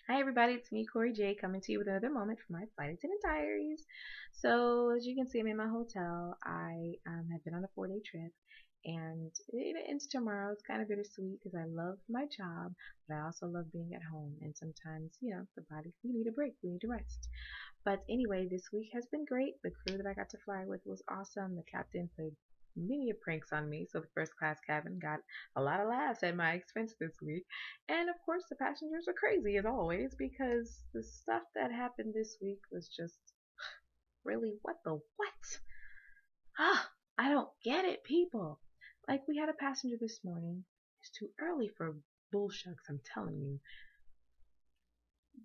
Hi everybody, it's me, Corey J, coming to you with another moment from my flight attendant diaries. So as you can see, I'm in my hotel. I have been on a 4-day trip, and it ends tomorrow. It's kind of bittersweet because I love my job, but I also love being at home. And sometimes, the body, we need a break, we need to rest. But anyway, this week has been great. The crew that I got to fly with was awesome. The captain played many pranks on me, so the first class cabin got a lot of laughs at my expense this week. And of course, the passengers are crazy as always because the stuff that happened this week was just really what the what? Ah, I don't get it, people. Like, we had a passenger this morning. It's too early for bullshucks, I'm telling you.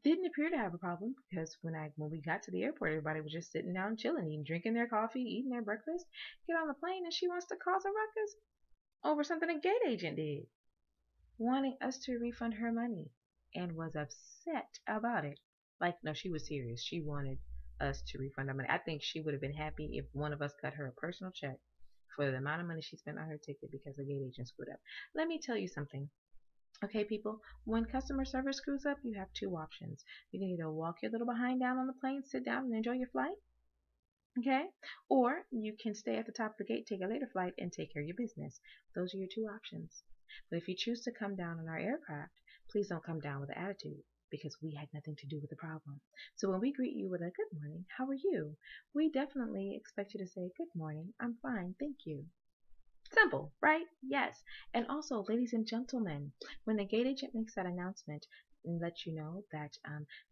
Didn't appear to have a problem because when we got to the airport, everybody was just sitting down chilling, eating, drinking their coffee, eating their breakfast. Get on the plane and she wants to cause a ruckus over something a gate agent did, wanting us to refund her money, and was upset about it. Like, no, she was serious. She wanted us to refund her money. I think she would have been happy if one of us cut her a personal check for the amount of money she spent on her ticket because the gate agent screwed up. Let me tell you something. Okay, people, when customer service screws up, you have two options. You can either walk your little behind down on the plane, sit down, and enjoy your flight, okay? Or you can stay at the top of the gate, take a later flight, and take care of your business. Those are your two options. But if you choose to come down on our aircraft, please don't come down with an attitude because we had nothing to do with the problem. So when we greet you with a good morning, how are you? We definitely expect you to say, good morning, I'm fine, thank you. Simple, right? Yes. And also, ladies and gentlemen, when the gate agent makes that announcement and lets you know that,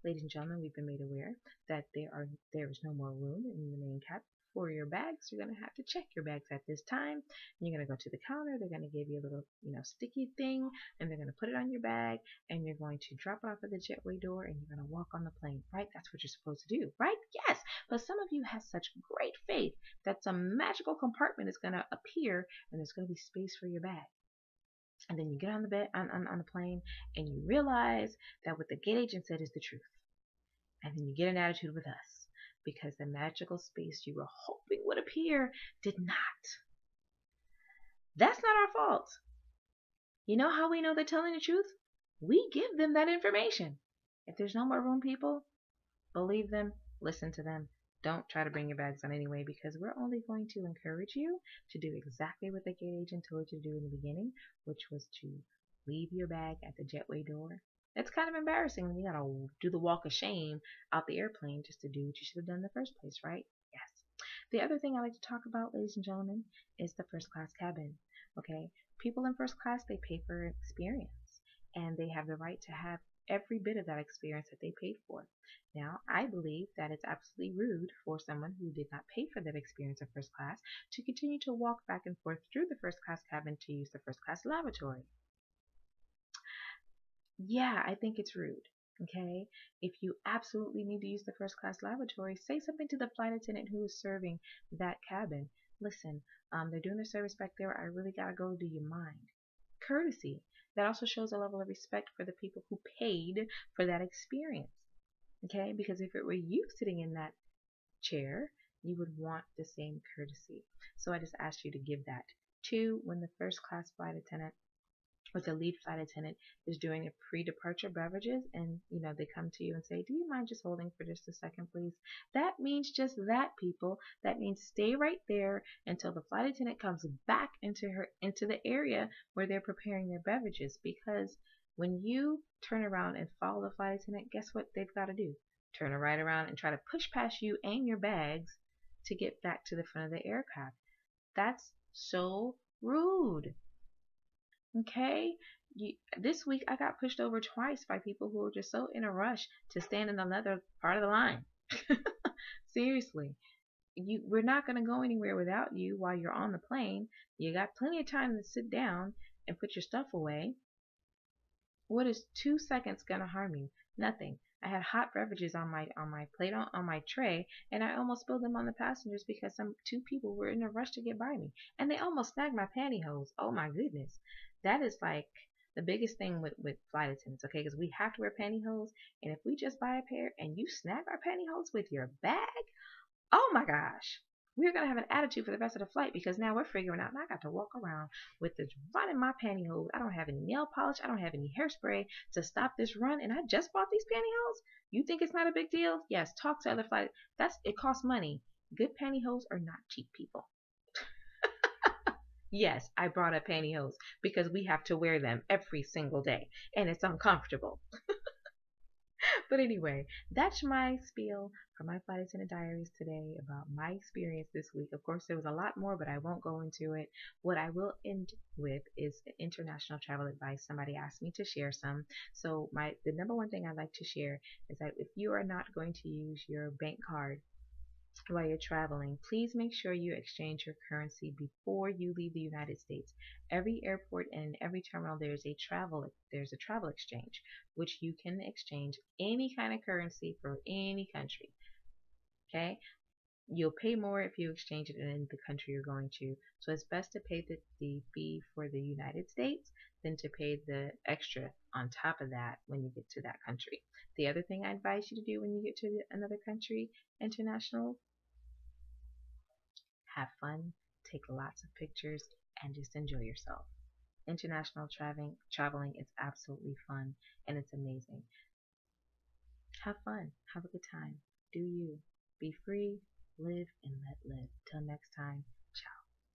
ladies and gentlemen, we've been made aware that there is no more room in the main cabin for your bags. You're gonna have to check your bags at this time. You're gonna go to the counter. They're gonna give you a little, sticky thing, and they're gonna put it on your bag, and you're going to drop it off at the jetway door, and you're gonna walk on the plane. Right? That's what you're supposed to do, right? Yes. But some of you have such great faith that some magical compartment is gonna appear and there's going to be space for your bag. And then you get on the bed on the plane and you realize that what the gate agent said is the truth. And then you get an attitude with us because the magical space you were hoping would appear did not. That's not our fault. You know how we know they're telling the truth? We give them that information. If there's no more room, people, believe them, listen to them. Don't try to bring your bags on anyway because we're only going to encourage you to do exactly what the gate agent told you to do in the beginning, which was to leave your bag at the jetway door. It's kind of embarrassing when you gotta do the walk of shame out the airplane just to do what you should have done in the first place, right? Yes. The other thing I like to talk about, ladies and gentlemen, is the first class cabin. Okay? People in first class, they pay for experience and they have the right to have every bit of that experience that they paid for. Now, I believe that it's absolutely rude for someone who did not pay for that experience of first class to continue to walk back and forth through the first class cabin to use the first class lavatory. Yeah, I think it's rude. Okay, if you absolutely need to use the first class lavatory, say something to the flight attendant who is serving that cabin. Listen, they're doing their service back there. I really gotta go. Do you mind? Courtesy. That also shows a level of respect for the people who paid for that experience. Okay, because if it were you sitting in that chair, you would want the same courtesy. So I just asked you to give that. Two, when the first class flight attendant or the lead flight attendant is doing a pre-departure beverages and they come to you and say, do you mind just holding for just a second, please? That means just that, people. That means stay right there until the flight attendant comes back into the area where they're preparing their beverages, because when you turn around and follow the flight attendant, guess what they've got to do? Turn right around and try to push past you and your bags to get back to the front of the aircraft. That's so rude. Okay? This week I got pushed over twice by people who were just so in a rush to stand in another part of the line. Seriously. We're not going to go anywhere without you while you're on the plane. You got plenty of time to sit down and put your stuff away. What is 2 seconds going to harm you? Nothing. I had hot beverages on my plate on my tray, and I almost spilled them on the passengers because some two people were in a rush to get by me, and they almost snagged my pantyhose. Oh my goodness, that is like the biggest thing with flight attendants, okay? Because we have to wear pantyhose, and if we just buy a pair and you snag our pantyhose with your bag, oh my gosh, We're gonna have an attitude for the rest of the flight because now we're figuring out and I got to walk around with this run in my pantyhose. I don't have any nail polish, I don't have any hairspray to stop this run, and I just bought these pantyhose. You think it's not a big deal? Yes, talk to other flight. That's it costs money. Good pantyhose are not cheap, people. Yes, I brought up pantyhose because we have to wear them every single day and it's uncomfortable. But anyway, that's my spiel for my flight attendant diaries today about my experience this week. Of course, there was a lot more, but I won't go into it. What I will end with is international travel advice. Somebody asked me to share some. So the number one thing I'd like to share is that if you are not going to use your bank card while you're traveling, please make sure you exchange your currency before you leave the United States. Every airport and every terminal there's a travel exchange, which you can exchange any kind of currency for any country. Okay? You'll pay more if you exchange it in the country you're going to. So it's best to pay the fee for the United States than to pay the extra on top of that when you get to that country. The other thing I advise you to do when you get to another country, international, have fun, take lots of pictures, and just enjoy yourself. International traveling is absolutely fun and it's amazing. Have fun, have a good time, do you. Be free, live and let live. Till next time,